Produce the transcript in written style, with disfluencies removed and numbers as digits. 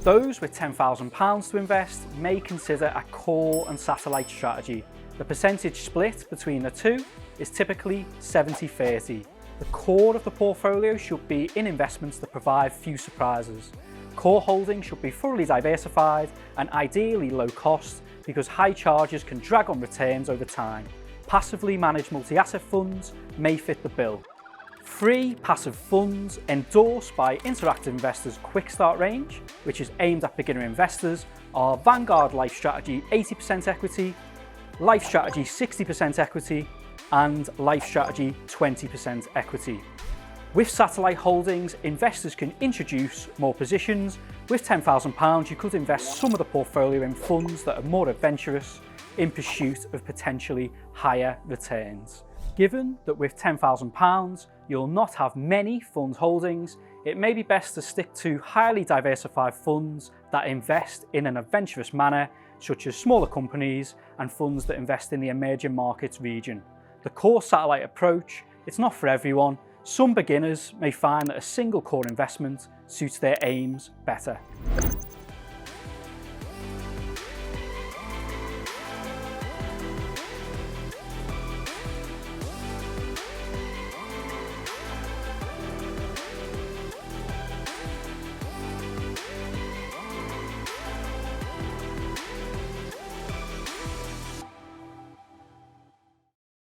Those with £10,000 to invest may consider a core and satellite strategy. The percentage split between the two is typically 70-30. The core of the portfolio should be in investments that provide few surprises. Core holdings should be thoroughly diversified and ideally low cost because high charges can drag on returns over time. Passively managed multi-asset funds may fit the bill. Free passive funds endorsed by Interactive Investor's Quick Start range, which is aimed at beginner investors, are Vanguard Life Strategy 80% equity, Life Strategy 60% equity, and Life Strategy 20% equity. With satellite holdings, investors can introduce more positions. With £10,000, you could invest some of the portfolio in funds that are more adventurous in pursuit of potentially higher returns. Given that with £10,000, you'll not have many fund holdings, it may be best to stick to highly diversified funds that invest in an adventurous manner, such as smaller companies and funds that invest in the emerging markets region. The core satellite approach, it's not for everyone. Some beginners may find that a single core investment suits their aims better.